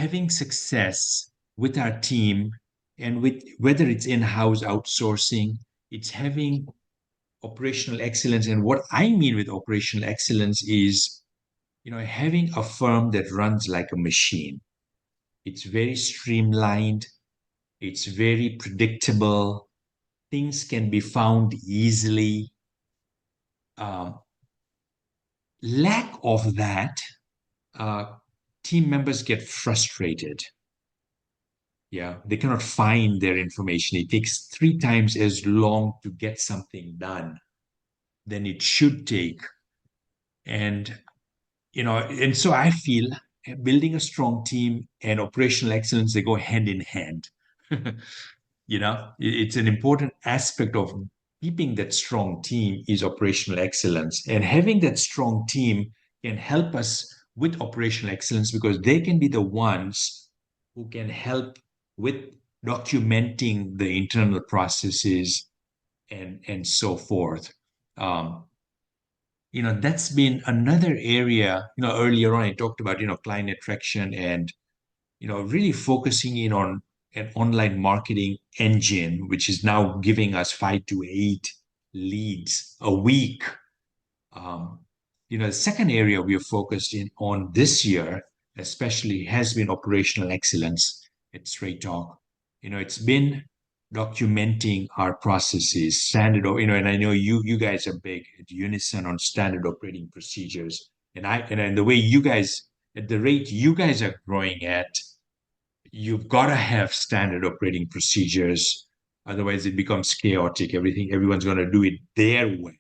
having success with our team and with whether it's in-house outsourcing, it's having operational excellence. And what I mean with operational excellence is, having a firm that runs like a machine. It's very streamlined. It's very predictable. Things can be found easily. Lack of that, team members get frustrated. Yeah, they cannot find their information. It takes 3 times as long to get something done than it should take. And, and so I feel building a strong team and operational excellence, they go hand in hand. It's an important aspect of keeping that strong team is operational excellence. And having that strong team can help us with operational excellence because they can be the ones who can help with documenting the internal processes and so forth. That's been another area. Earlier on I talked about client attraction and really focusing in on an online marketing engine, which is now giving us 5 to 8 leads a week. The second area we have focused in on this year, especially, has been operational excellence at Straight Talk. It's been documenting our processes, and I know you guys are big at Unison on standard operating procedures. And the way you guys, at the rate you guys are growing at, you've got to have standard operating procedures. Otherwise, it becomes chaotic. Everyone's going to do it their way.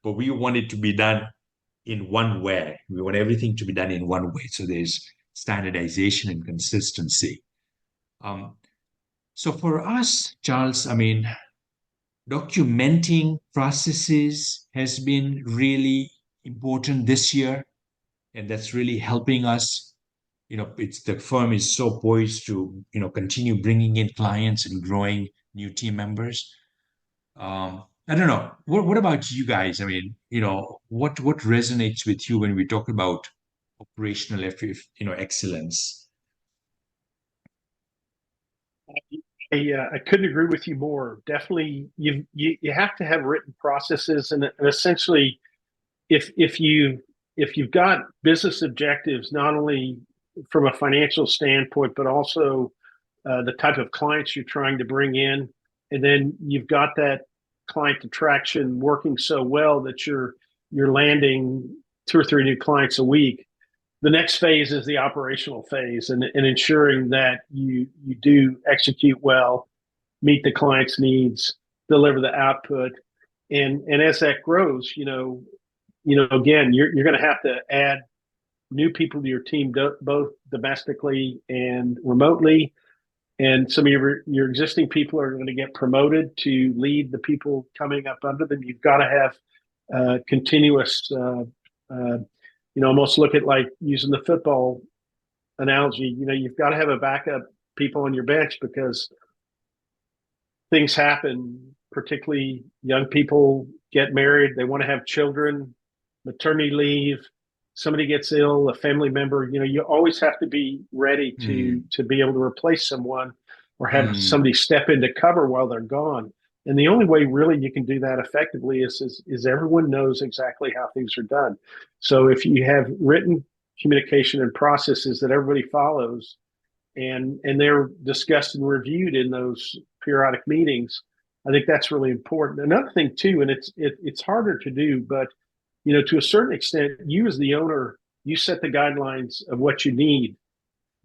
But we want it to be done in one way. We want everything to be done in one way. So there's standardization and consistency. So for us, Charles, documenting processes has been really important this year, and that's really helping us. The firm is so poised to, continue bringing in clients and growing new team members. I don't know. What about you guys? What resonates with you when we talk about operational, excellence? I couldn't agree with you more. Definitely, you have to have written processes, and essentially, if you've got business objectives, not only from a financial standpoint, but also the type of clients you're trying to bring in, and then you've got that client attraction working so well that you're landing 2 or 3 new clients a week. The next phase is the operational phase, and ensuring that you do execute well, meet the client's needs, deliver the output, and as that grows, again, you're going to have to add new people to your team, both domestically and remotely. And some of your existing people are going to get promoted to lead the people coming up under them. You've got to have continuous, almost look at like using the football analogy. You've got to have a backup people on your bench because things happen, particularly young people get married, they want to have children, maternity leave, somebody gets ill, a family member, you always have to be ready to be able to replace someone or have somebody step in to cover while they're gone. And the only way really you can do that effectively is everyone knows exactly how things are done. So if you have written communication and processes that everybody follows and they're discussed and reviewed in those periodic meetings, I think that's really important. Another thing too, and it's harder to do, but to a certain extent, you as the owner, you set the guidelines of what you need.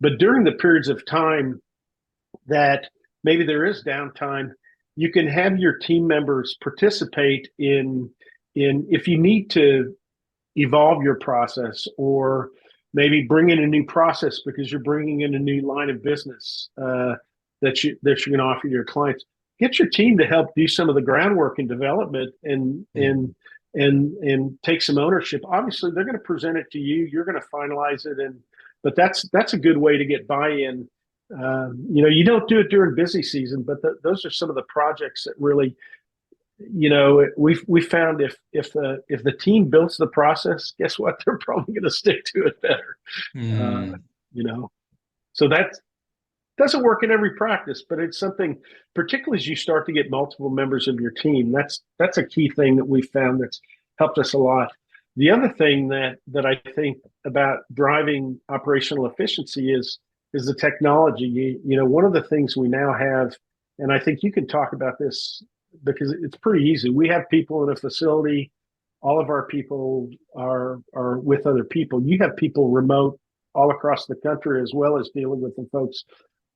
But during the periods of time that maybe there is downtime, you can have your team members participate in if you need to evolve your process or maybe bring in a new process because you're bringing in a new line of business that you're going to offer to your clients. Get your team to help do some of the groundwork and development and take some ownership. Obviously, they're going to present it to you. You're going to finalize it, but that's a good way to get buy-in. You don't do it during busy season, but those are some of the projects that really, we found if the team builds the process, guess what? They're probably going to stick to it better. So that doesn't work in every practice, but it's something, particularly as you start to get multiple members of your team. That's a key thing that we've found that's helped us a lot. The other thing that I think about driving operational efficiency is the technology. You know, one of the things we now have, and I think you can talk about this because it's pretty easy. We have people in a facility. All of our people are with other people. You have people remote all across the country, as well as dealing with the folks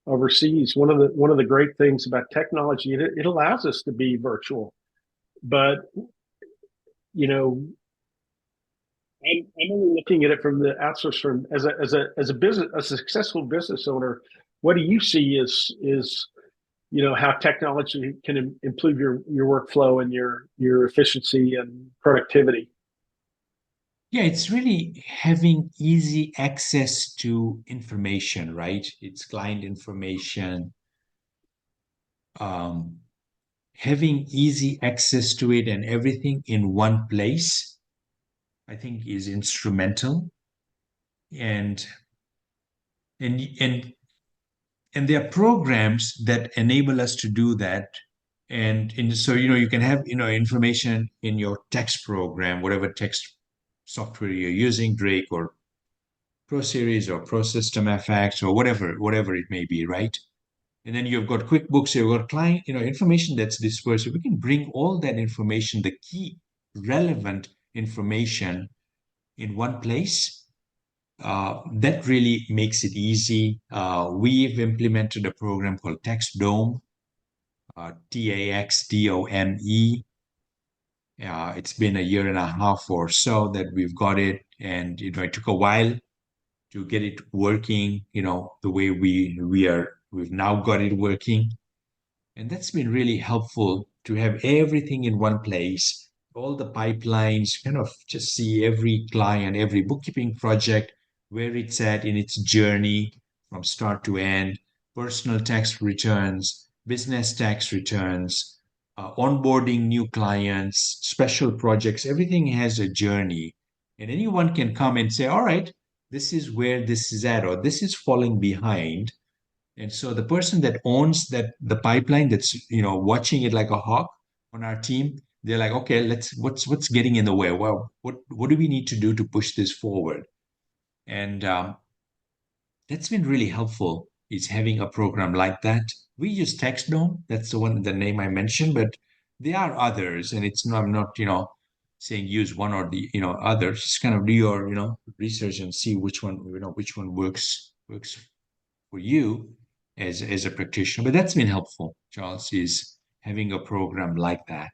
overseas. One of the great things about technology, it allows us to be virtual, but you know, I'm only looking at it from the outsource firm as a business, a successful business owner. What do you see is you know how technology can improve your workflow and your efficiency and productivity? Yeah, it's really having easy access to information, right? It's client information. Um, Having easy access to it and everything in one place, I think is instrumental. And and and and there are programs that enable us to do that. And so, you know, you can have, you know, information in your text program, whatever text software you're using, Drake or Pro Series or Pro System FX or whatever it may be, right? And then you've got QuickBooks, you've got client, you know, information that's dispersed. We can bring all that information, the key relevant information, in one place. That really makes it easy. We've implemented a program called TaxDome, TaxDome. It's been a year and a half or so that we've got it, and you know it took a while to get it working. You know the way we've now got it working, and that's been really helpful to have everything in one place. All the pipelines, kind of just see every client, every bookkeeping project, where it's at in its journey from start to end, personal tax returns, business tax returns, onboarding new clients, special projects. Everything has a journey. And anyone can come and say, all right, this is where this is at, or this is falling behind. And so the person that owns that the pipeline, that's you know watching it like a hawk on our team, they're like, okay, what's getting in the way? Well, what do we need to do to push this forward? And that's been really helpful. Is having a program like that. We use TextDome. That's the name I mentioned, but there are others, and it's not I'm not saying use one or the others. Just kind of do your research and see which one works for you as a practitioner. But that's been helpful, Charles, is having a program like that,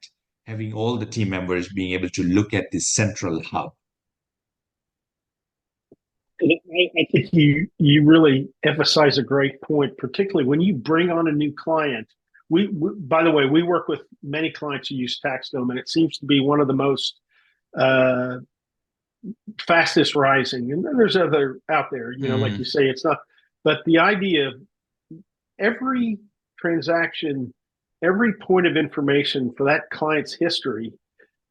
having all the team members being able to look at this central hub. I think you really emphasize a great point, particularly when you bring on a new client. By the way, we work with many clients who use TaxDome, and it seems to be one of the most uh, fastest rising. And then there's other out there, you know, like you say, it's not. But the idea of every transaction, every point of information for that client's history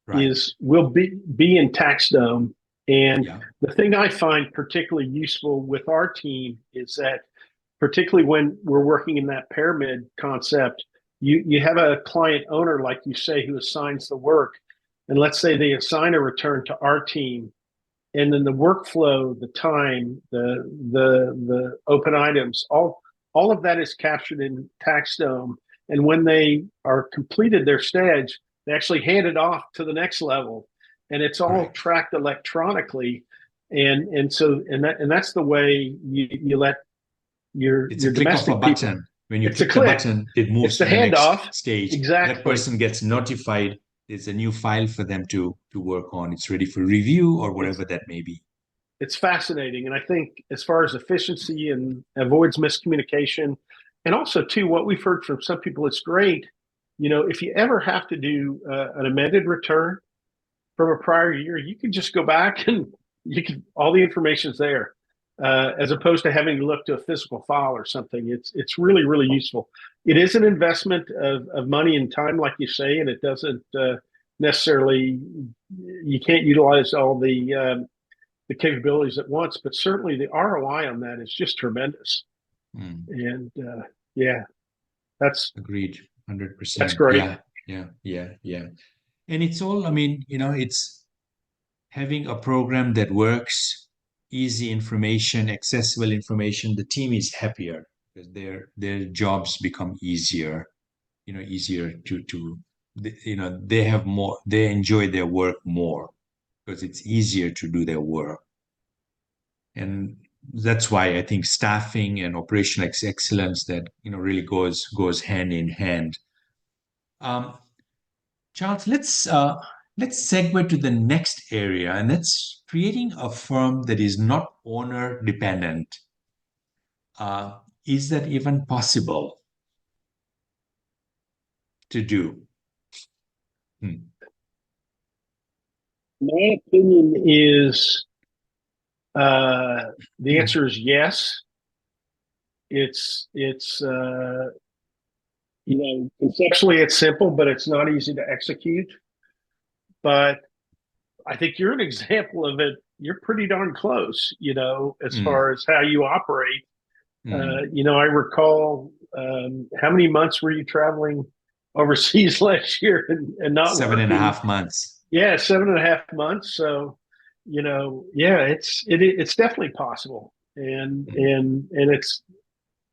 Right. will be in TaxDome. And Yeah. the thing I find particularly useful with our team is that, particularly when we're working in that pyramid concept, you have a client owner, like you say, who assigns the work. And let's say they assign a return to our team, and then the workflow, the time, the open items, all of that is captured in TaxDome. And when they are completed their stage, they actually hand it off to the next level, and it's all Correct. tracked electronically. And that's the way you let It's a your click of a domestic people. button. When you It's a click the click. button, it It's moves the to the next handoff. stage. That Exactly. person gets notified. There's a new file for them to work on. It's ready for review or It's whatever that may be. it's fascinating, and I think as far as efficiency and avoids miscommunication, and also too, what we've heard from some people, it's great. You know, if you ever have to do an amended return from a prior year, you can just go back and you can all the information's there, as opposed to having to look to a physical file or something. It's really useful. It is an investment of money and time, like you say, and it doesn't necessarily, you can't utilize all the capabilities at once, but certainly the ROI on that is just tremendous. Mm. And yeah, that's Agreed. that's 100%. great. Yeah. Yeah. Yeah. Yeah. And it's all, I mean, it's having a program that works, easy information, accessible information. The team is happier because their jobs become easier, easier to they have more, they enjoy their work more because it's easier to do their work. And that's why I think staffing and operational excellence that really goes hand in hand. um, Charles, let's segue to the next area, and that's creating a firm that is not owner dependent. Is that even possible to do? Hmm. My opinion is the answer is yes. It's conceptually it's simple, but it's not easy to execute. But I think you're an example of it. You're pretty darn close, as Hmm. far as how you operate. Hmm. I recall how many months were you traveling overseas last year and not Seven and a working? half months. Yeah, 7.5 months. So, yeah, it's definitely possible, and Hmm. and it's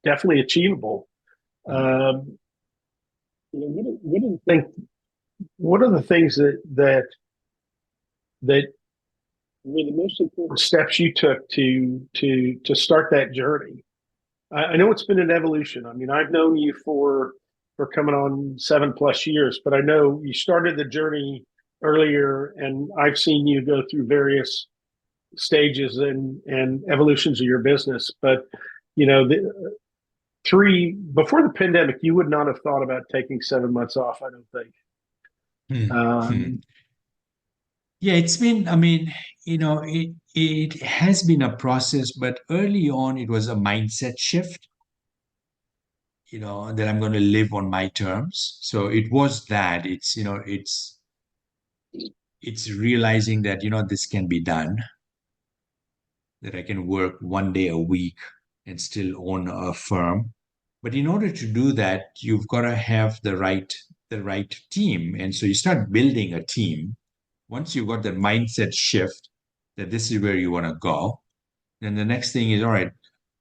definitely achievable. Hmm. What do you think? What are the things that were the most important steps you took to start that journey? I know it's been an evolution. I mean, I've known you for coming on 7+ years, but I know you started the journey earlier, and I've seen you go through various stages and evolutions of your business. But the three before the pandemic, you would not have thought about taking 7 months off. I don't think. Hmm. Hmm. Um, Yeah, it's been, I mean, it has been a process, but early on it was a mindset shift, that I'm going to live on my terms. So it was that it's realizing that, this can be done, that I can work 1 day a week and still own a firm. But in order to do that, you've got to have the right team. And so you start building a team. Once you've got the mindset shift that this is where you want to go, then the next thing is, all right,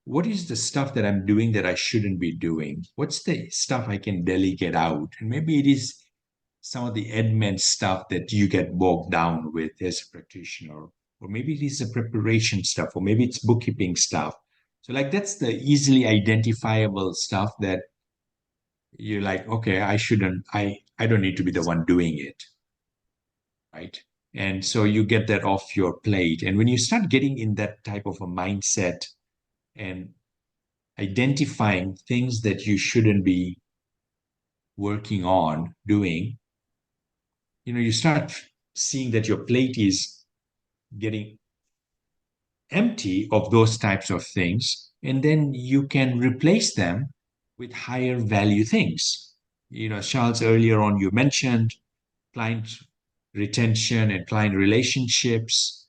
what is the stuff that I'm doing that I shouldn't be doing? What's the stuff I can delegate out? And maybe it is some of the admin stuff that you get bogged down with as a practitioner, or maybe it is the preparation stuff, or maybe it's bookkeeping stuff. So, like, that's the easily identifiable stuff that you're like, okay, I don't need to be the one doing it, right? And so you get that off your plate. And when you start getting in that type of a mindset and identifying things that you shouldn't be working on doing, you start seeing that your plate is getting empty of those types of things, and then you can replace them with higher value things. Charles, earlier on you mentioned client retention and client relationships,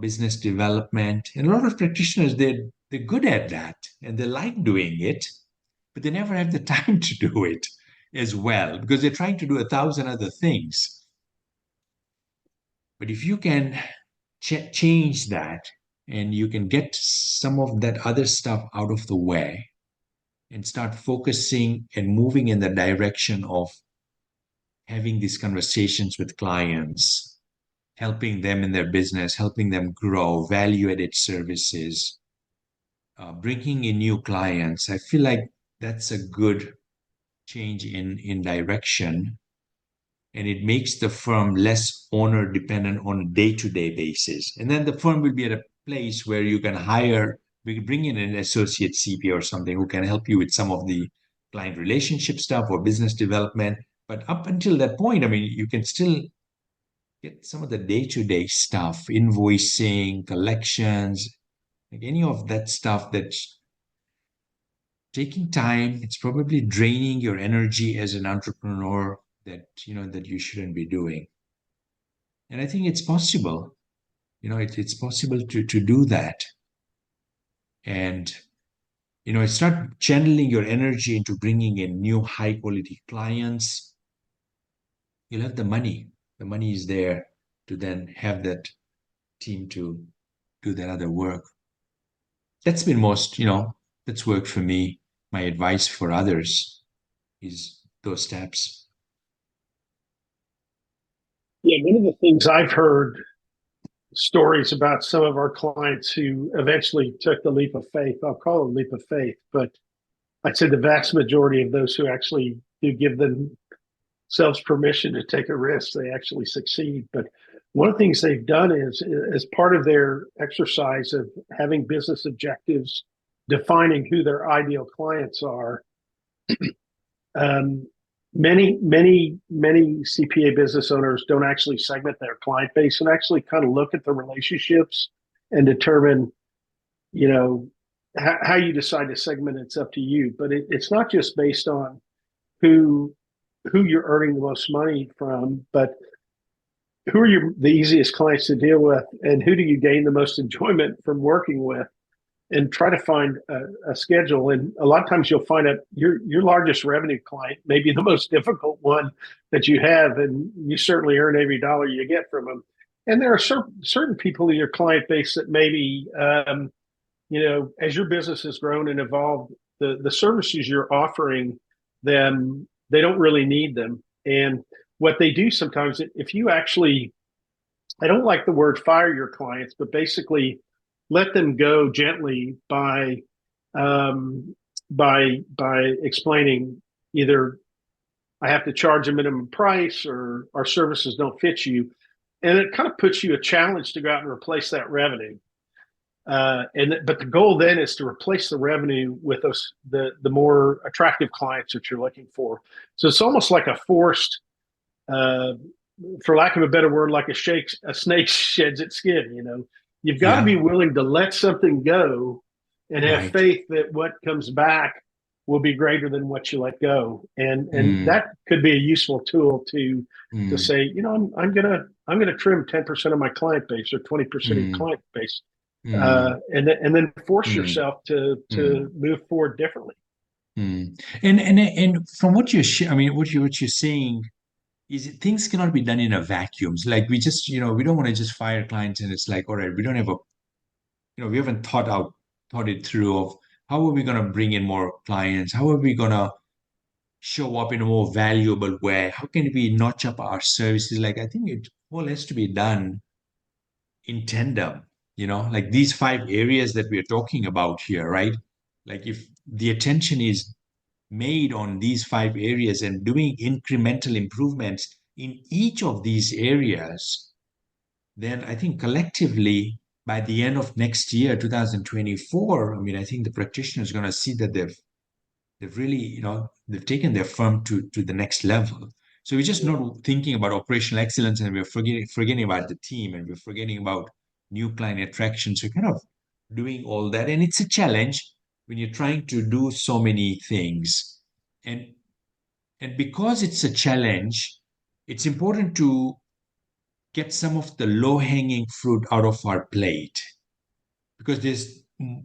business development, and a lot of practitioners, they're good at that and they like doing it, but they never have the time to do it as well because they're trying to do 1,000 other things. But if you can change that and you can get some of that other stuff out of the way and start focusing and moving in the direction of having these conversations with clients, helping them in their business, helping them grow, value added services, bringing in new clients, I feel like that's a good change in direction, and it makes the firm less owner dependent on a day-to-day basis. And then the firm will be at a place where you can we can bring in an associate CPA or something who can help you with some of the client relationship stuff or business development. But up until that point, I mean, you can still get some of the day-to-day stuff, invoicing, collections, like any of that stuff that's taking time. It's probably draining your energy as an entrepreneur that you shouldn't be doing. And I think it's possible. It's possible to do that. And Start channeling your energy into bringing in new high quality clients. You'll have the money. The money is there to then have that team to do that other work. That's been that's worked for me. My advice for others is those steps. Yeah, one of the things I've heard stories about some of our clients who eventually took the leap of faith. I'll call it a leap of faith, but I'd say the vast majority of those who actually do give themselves permission to take a risk, they actually succeed. But one of the things they've done is, as part of their exercise of having business objectives, defining who their ideal clients are, um, many CPA business owners don't actually segment their client base and actually kind of look at the relationships and determine, how you decide to segment. It's up to you, but it's not just based on who you're earning the most money from, but who are the easiest clients to deal with, and who do you gain the most enjoyment from working with, and try to find a schedule. And a lot of times you'll find that your largest revenue client may be the most difficult one that you have, and you certainly earn every dollar you get from them. And there are certain people in your client base that maybe, as your business has grown and evolved, the services you're offering them, they don't really need them. And what they do sometimes, if you actually, I don't like the word fire your clients, but basically let them go gently by explaining, either I have to charge a minimum price or our services don't fit you, and it kind of puts you a challenge to go out and replace that revenue. But the goal then is to replace the revenue with the more attractive clients that you're looking for. So it's almost like a forced, for lack of a better word, like a snake sheds its skin. You've got to Yeah, be willing to let something go and have right. faith that what comes back will be greater than what you let go. And Mm, that could be a useful tool to mm, say, I'm gonna trim 10% of my client base or 20% of your mm, client base, mm, and then force mm, yourself to mm, move forward differently. mm. And from what I mean, what you're saying is things cannot be done in a vacuum. It's like we just, we don't want to just fire clients and it's like, all right, we don't have we haven't thought it through of how are we going to bring in more clients? How are we going to show up in a more valuable way? How can we notch up our services? Like, I think it all has to be done in tandem, like these five areas that we're talking about here, right? Like, if the attention is made on these five areas and doing incremental improvements in each of these areas, then I think collectively by the end of next year, 2024, I mean, I think the practitioner is going to see that they've really, they've taken their firm to the next level. So we're just Yeah. not thinking about operational excellence and we're forgetting about the team and we're forgetting about new client attraction. So kind of doing all that. And it's a challenge when you're trying to do so many things. And and because it's a challenge, it's important to get some of the low-hanging fruit out of our plate because there's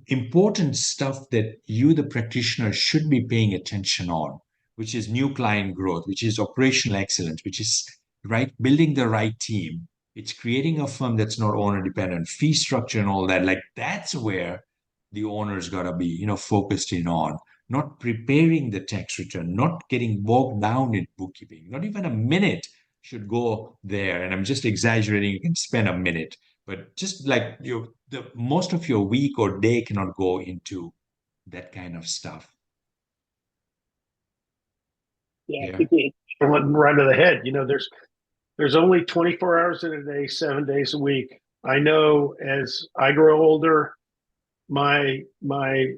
important stuff that you, the practitioner, should be paying attention on, which is new client growth, which is operational excellence, which is right building the right team. It's creating a firm that's not owner dependent, fee structure and all that. Like that's where the owner's got to be, focused in on, not preparing the tax return, not getting bogged down in bookkeeping. Not even a minute should go there. And I'm just exaggerating. You can spend a minute, but just like the most of your week or day cannot go into that kind of stuff. Yeah, I Yeah. think you hit one right to the head. There's only 24 hours in a day, 7 days a week. I know as I grow older, my my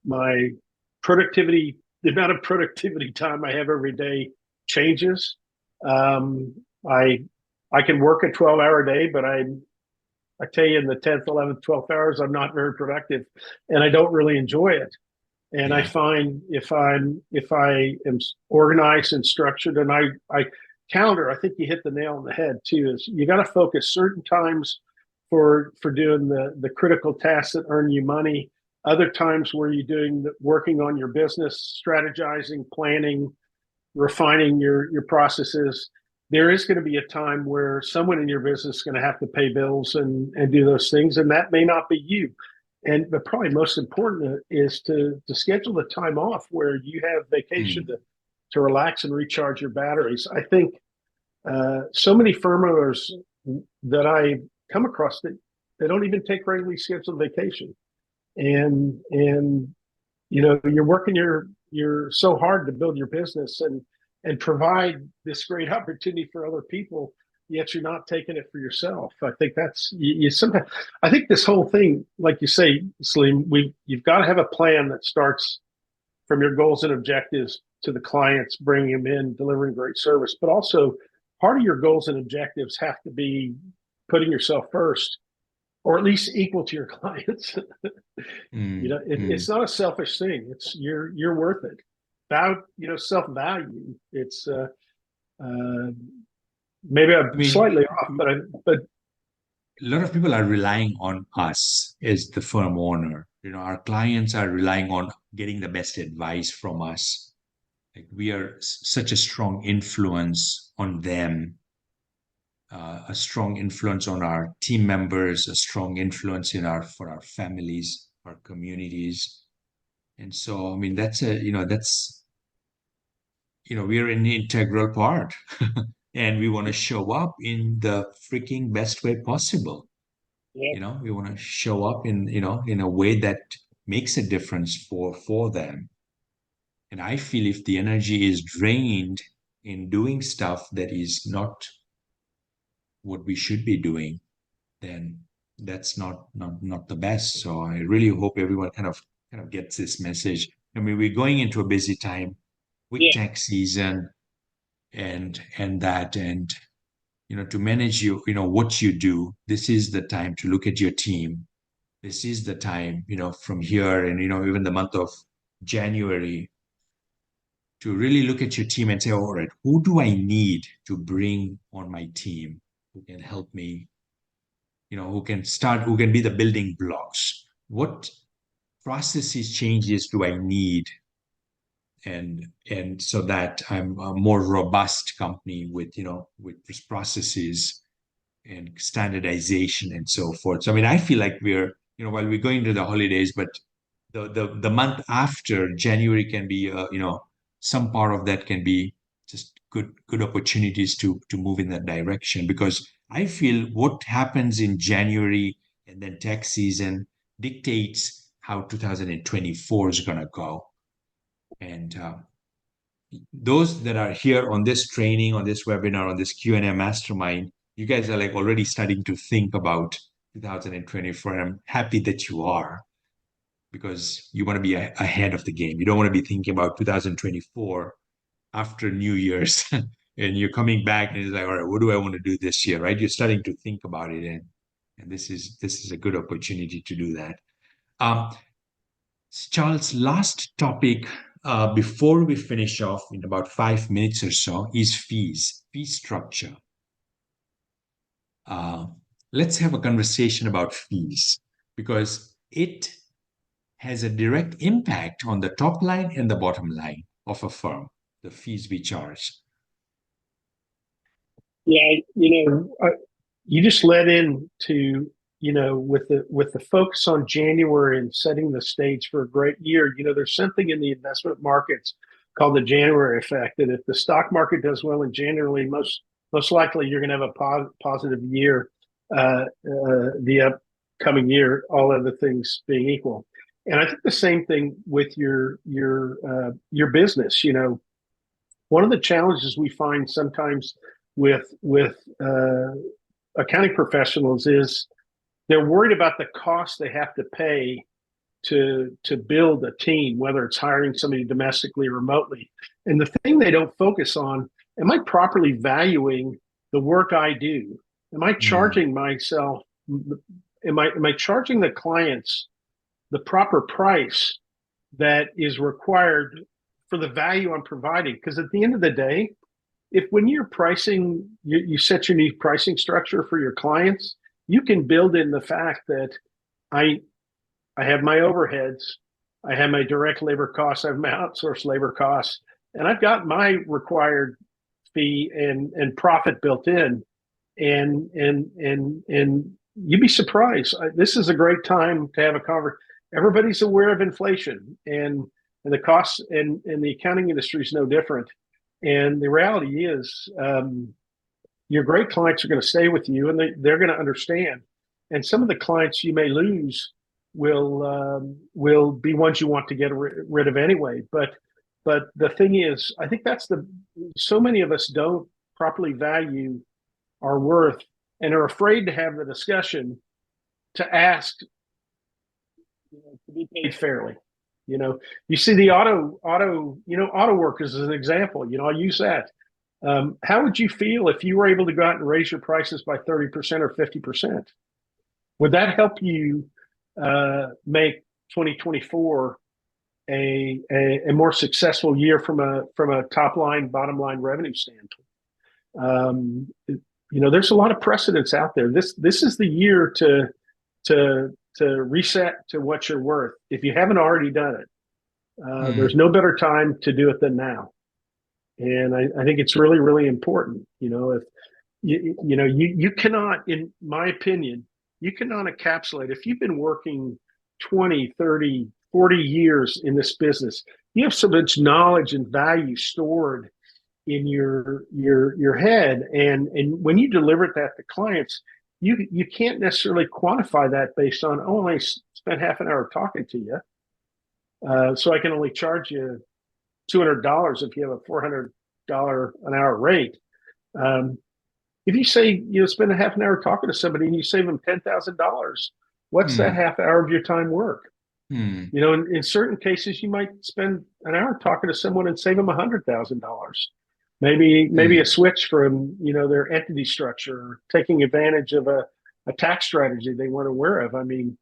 my productivity, the amount of productivity time I have every day changes. Um, I I can work a 12-hour day, but I tell you, in the 10th, 11th, 12th hours, I'm not very productive, and I don't really enjoy it. And I Yeah. find if I am organized and structured, and I counter, I think you hit the nail on the head too. Is you got to focus certain times for doing the critical tasks that earn you money, other times where you're working on your business, strategizing, planning, refining your processes. There is going to be a time where someone in your business is going to have to pay bills and do those things, and that may not be you. And but probably most important is to schedule the time off where you have vacation to relax and recharge your batteries. I think so many firm owners that I come across that they don't even take regularly scheduled vacation, and you're working you're so hard to build your business and provide this great opportunity for other people, yet you're not taking it for yourself. I think that's you sometimes. I think this whole thing, like you say, Salim, you've got to have a plan that starts from your goals and objectives to the clients, bringing them in, delivering great service, but also part of your goals and objectives have to be putting yourself first, or at least equal to your clients. It's not a selfish thing. It's you're worth it. About self-value. It's maybe I'm slightly off, but a lot of people are relying on us as the firm owner. Our clients are relying on getting the best advice from us. Like we are such a strong influence on them, a strong influence on our team members, a strong influence for our families, our communities. And so, I mean, we're an integral part and we want to show up in the freaking best way possible. yeah. We want to show up in a way that makes a difference for them. And I feel if the energy is drained in doing stuff that is not what we should be doing, then that's not the best. So I really hope everyone kind of gets this message. I mean, we're going into a busy time with tax season and to manage what you do. This is the time to look at your team. This is the time, from here and even the month of January, to really look at your team and say, all right, who do I need to bring on my team who can help me, who can be the building blocks? What processes changes do I need? And so that I'm a more robust company with processes and standardization and so forth. So I mean, I feel like we're, while we're going to the holidays, but the month after January can be, some part of that can be just good opportunities to move in that direction, because I feel what happens in January and then tax season dictates how 2024 is going to go. And those that are here on this training, on this webinar, on this Q&A mastermind, you guys are like already starting to think about 2024. And I'm happy that you are, because you want to be ahead of the game. You don't want to be thinking about 2024 after New Year's and you're coming back and it's like, all right, what do I want to do this year, right? You're starting to think about it, and this is a good opportunity to do that. Charles, last topic before we finish off in about 5 minutes or so is fee structure. Let's have a conversation about fees, because it has a direct impact on the top line and the bottom line of a firm, the fees we charge. Yeah, you just led into, with the focus on January and setting the stage for a great year. There's something in the investment markets called the January effect, that if the stock market does well in January, most likely you're going to have a positive year, the upcoming year, all other things being equal. And I think the same thing with your business. One of the challenges we find sometimes with accounting professionals is they're worried about the cost they have to pay to build a team, whether it's hiring somebody domestically or remotely. And the thing they don't focus on, am I properly valuing the work I do? Am I charging myself? Am I charging the clients the proper price that is required for the value I'm providing? Because at the end of the day, when you're pricing, you set your new pricing structure for your clients, you can build in the fact that I I have my overheads, I have my direct labor costs, I have my outsourced labor costs, and I've got my required fee and profit built in. And you'd be surprised. This is a great time to have a conversation. Everybody's aware of inflation, and the costs, and the accounting industry is no different. And the reality is, your great clients are going to stay with you, and they're going to understand. And some of the clients you may lose will be ones you want to get rid of anyway. But the thing is, I think so many of us don't properly value our worth and are afraid to have the discussion to ask, to be paid fairly. You see the auto workers as an example. I'll use that. How would you feel if you were able to go out and raise your prices by 30% or 50%? Would that help you make 2024 a more successful year from a top line, bottom line revenue standpoint? There's a lot of precedents out there. This is the year to reset to what you're worth. If you haven't already done it, there's no better time to do it than now. And I think it's really, really important. If you cannot, in my opinion, you cannot encapsulate. If you've been working 20, 30, 40 years in this business, you have so much knowledge and value stored in your head, and when you deliver that to clients, you can't necessarily quantify that based on, I spent half an hour talking to you, so I can only charge you $200 if you have a $400 an hour rate. If you say spend a half an hour talking to somebody and you save them $10,000, what's that half hour of your time worth? In certain cases, you might spend an hour talking to someone and save them $100,000. Maybe a switch from their entity structure, or taking advantage of a tax strategy they weren't aware of. I mean,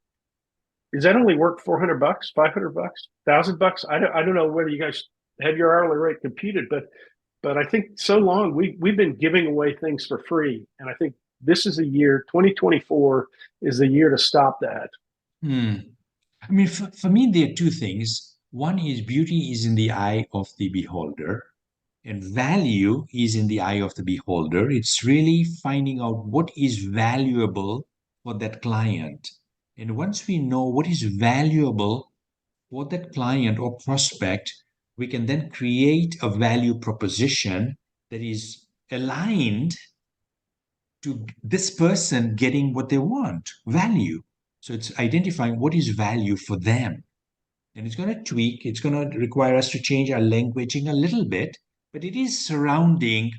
is that only worth $400, $500, $1,000? I don't know whether you guys have your hourly rate computed, but I think so long we've been giving away things for free, and I think this is the year. 2024 is the year to stop that. I mean, for me, there are two things. One is beauty is in the eye of the beholder, and value is in the eye of the beholder. It's really finding out what is valuable for that client. And once we know what is valuable for that client or prospect, we can then create a value proposition that is aligned to this person getting what they want, value. So it's identifying what is value for them. And it's going to tweak, it's going to require us to change our languaging a little bit, but it is surrounding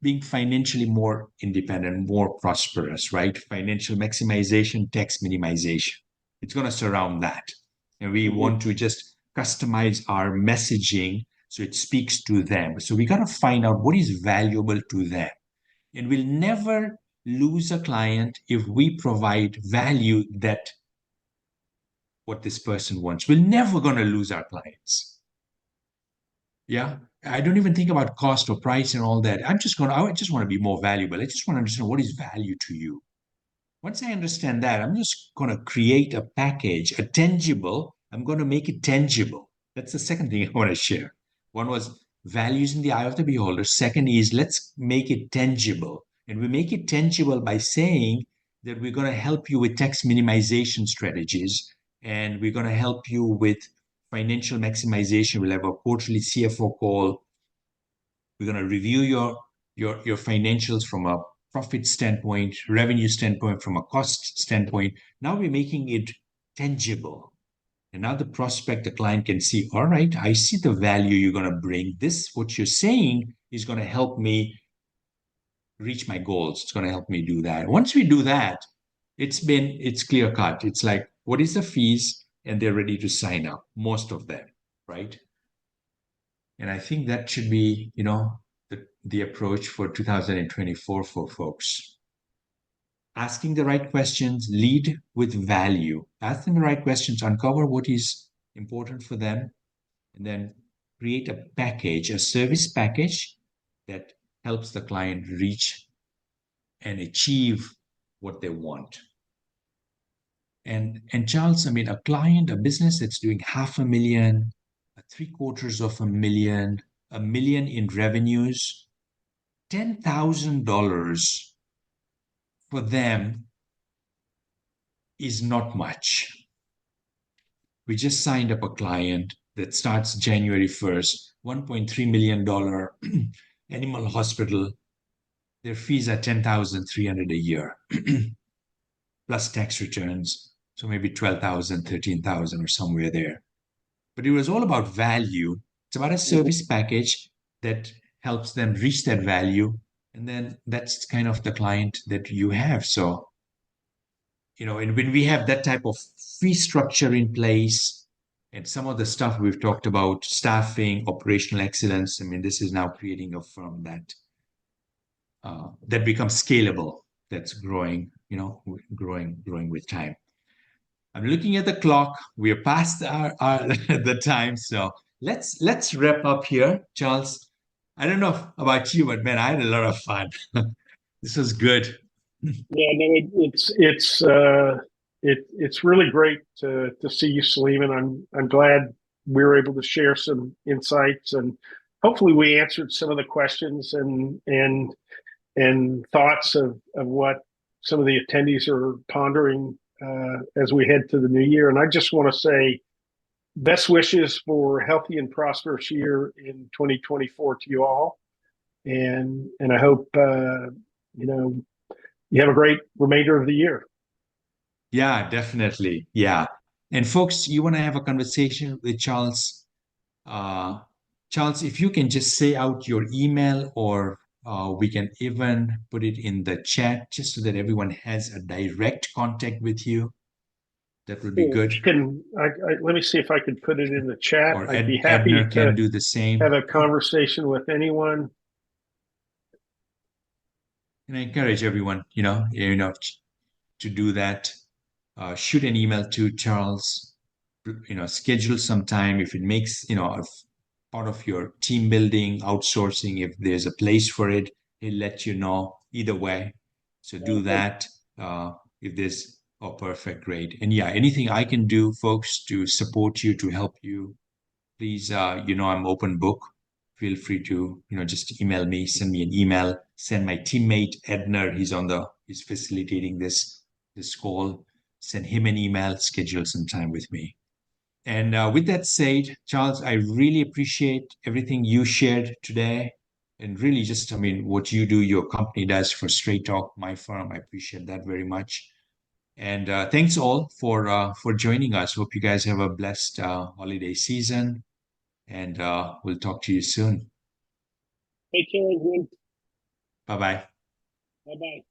being financially more independent, more prosperous, right? Financial maximization, tax minimization. It's going to surround that. And we want to just customize our messaging so it speaks to them. So we got to find out what is valuable to them. And we'll never lose a client if we provide value that what this person wants. We're never going to lose our clients. Yeah. I don't even think about cost or price and all that. I just want to be more valuable. I just want to understand what is value to you. Once I understand that, I'm just going to create a package, a tangible. I'm going to make it tangible. That's the second thing I want to share. One was values in the eye of the beholder. Second is let's make it tangible. And we make it tangible by saying that we're going to help you with tax minimization strategies, and we're going to help you with financial maximization. We'll have a quarterly CFO call. We're going to review your financials from a profit standpoint, revenue standpoint, from a cost standpoint. Now we're making it tangible. And now the prospect, the client can see, all right, I see the value you're going to bring. This, what you're saying, is going to help me reach my goals. It's going to help me do that. Once we do that, it's clear cut. It's like, what is the fees? And they're ready to sign up, most of them, right? And I think that should be, the approach for 2024 for folks. Asking the right questions, lead with value. Ask them the right questions, uncover what is important for them, and then create a package, a service package that helps the client reach and achieve what they want. And Charles, I mean, a business that's doing 500,000, three-quarters of a million in revenues, $10,000 for them is not much. We just signed up a client that starts January 1st, $1.3 million animal hospital. Their fees are $10,300 a year, plus tax returns. So maybe 12,000, 13,000, or somewhere there. But it was all about value. It's about a service package that helps them reach that value. And then that's kind of the client that you have. So, and when we have that type of fee structure in place and some of the stuff we've talked about, staffing, operational excellence, I mean, this is now creating a firm that becomes scalable, that's growing, growing with time. I'm looking at the clock. We're past our the time, so let's wrap up here, Charles. I don't know about you, but man, I had a lot of fun. This was good. Yeah, no, it's really great to see you, Salim, and I'm glad we were able to share some insights, and hopefully we answered some of the questions and thoughts of what some of the attendees are pondering as we head to the new year. And I just want to say best wishes for a healthy and prosperous year in 2024 to you all, and I hope you have a great remainder of the year. Yeah, definitely. Yeah. And folks, you want to have a conversation with Charles? Charles, if you can just say out your email, or we can even put it in the chat just so that everyone has a direct contact with you. That would be good. Let me see if I could put it in the chat. Or I'd be happy Edner to can do the same. have a conversation with anyone. And I encourage everyone, to do that. Shoot an email to Charles. Schedule some time if it makes a part of your team building, outsourcing. If there's a place for it, he'll let you know either way. So do that. If there's perfect, great. And yeah, anything I can do, folks, to support you, to help you, please, I'm open book. Feel free to, just email me, send me an email, send my teammate Edner, he's facilitating this call, send him an email, schedule some time with me. And with that said, Charles, I really appreciate everything you shared today. And really just, what you do, your company does for Straight Talk, my firm. I appreciate that very much. And thanks all for joining us. Hope you guys have a blessed holiday season. And we'll talk to you soon. Take care, everyone. Bye-bye. Bye-bye.